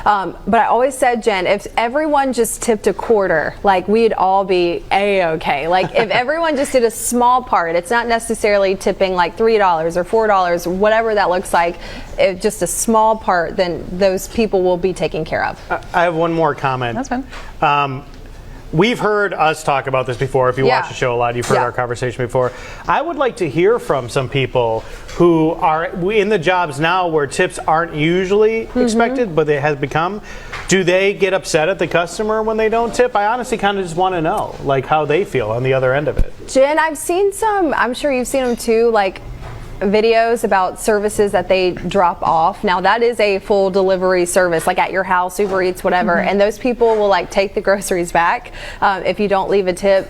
But I always said, Jen, if everyone just tipped a quarter, like we'd all be A-okay. Like if everyone just did a small part, it's not necessarily tipping like $3 or $4, whatever that looks like, if just a small part, then those people will be taken care of. I have one more comment. That's fine. We've heard us talk about this before. If you watch the show a lot, you've heard our conversation before. I would like to hear from some people who are in the jobs now where tips aren't usually expected, but it has become. Do they get upset at the customer when they don't tip? I honestly kind of just want to know, like, how they feel on the other end of it. Jen, I've seen some, I'm sure you've seen them too, like videos about services that they drop off. Now that is a full delivery service, like at your house, Uber Eats, whatever, and those people will like take the groceries back if you don't leave a tip.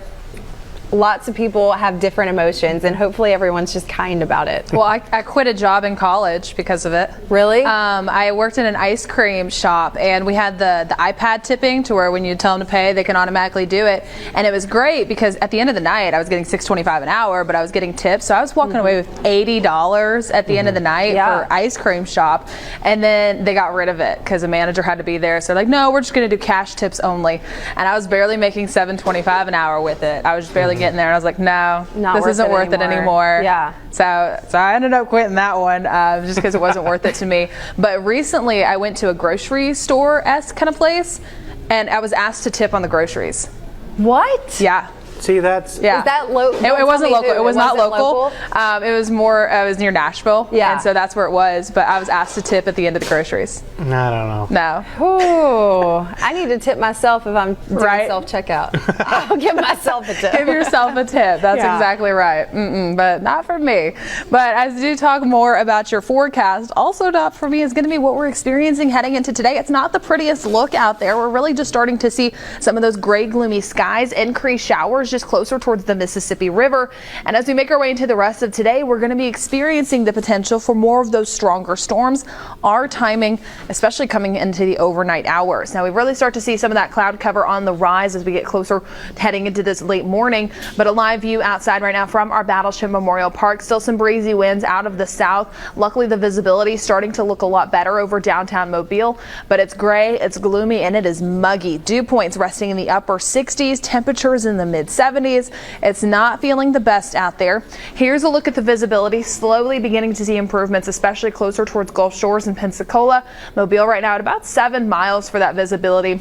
Lots of people have different emotions, and hopefully everyone's just kind about it. Well, I quit a job in college because of it. Really? I worked in an ice cream shop, and we had the iPad tipping to where when you tell them to pay, they can automatically do it. And it was great because at the end of the night, I was getting $6.25 an hour, but I was getting tips. So I was walking away with $80 at the end of the night for ice cream shop. And then they got rid of it because the manager had to be there. So like, no, we're just going to do cash tips only. And I was barely making $7.25 an hour with it. I was just barely getting there, and I was like, no, this isn't worth it anymore. Yeah. So I ended up quitting that one just because it wasn't worth it to me. But recently I went to a grocery store-esque kind of place, and I was asked to tip on the groceries. What? Yeah. See, that's... Yeah. Is that local? It wasn't local. It was not local. local? It was more, it was near Nashville. Yeah. And so that's where it was. But I was asked to tip at the end of the groceries. I don't know. No. Ooh, I need to tip myself if I'm doing self-checkout. I'll give myself a tip. Give yourself a tip. That's exactly right. But not for me. But as you talk more about your forecast, also not for me is going to be what we're experiencing heading into today. It's not the prettiest look out there. We're really just starting to see some of those gray, gloomy skies, increased showers just closer towards the Mississippi River. And as we make our way into the rest of today, we're going to be experiencing the potential for more of those stronger storms. Our timing, especially coming into the overnight hours. Now we really start to see some of that cloud cover on the rise as we get closer heading into this late morning. But a live view outside right now from our Battleship Memorial Park. Still some breezy winds out of the south. Luckily the visibility is starting to look a lot better over downtown Mobile, but it's gray, it's gloomy, and it is muggy. Dew points resting in the upper 60s, temperatures in the mid 70s. It's not feeling the best out there. Here's a look at the visibility. Slowly beginning to see improvements, especially closer towards Gulf Shores and Pensacola. Mobile right now at about 7 miles for that visibility.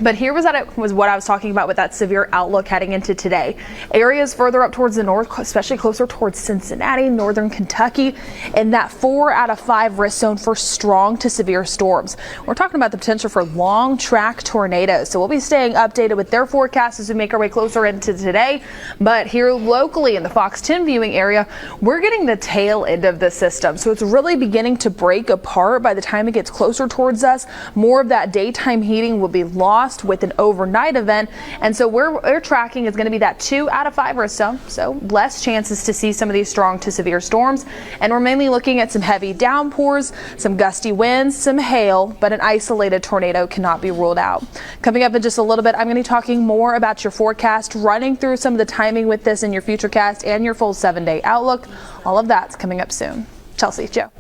But here was what I was talking about with that severe outlook heading into today. Areas further up towards the north, especially closer towards Cincinnati, northern Kentucky, and that 4 out of 5 risk zone for strong to severe storms. We're talking about the potential for long track tornadoes. So we'll be staying updated with their forecast as we make our way closer into today. But here locally in the Fox 10 viewing area, we're getting the tail end of the system. So it's really beginning to break apart by the time it gets closer towards us. More of that daytime heating will be lost with an overnight event, and so we're tracking is going to be that 2 out of 5 risk zone, so less chances to see some of these strong to severe storms. And we're mainly looking at some heavy downpours, some gusty winds, some hail, but an isolated tornado cannot be ruled out. Coming up in just a little bit, I'm going to be talking more about your forecast, running through some of the timing with this in your Futurecast and your full 7-day outlook. All of that's coming up soon. Chelsea, Joe.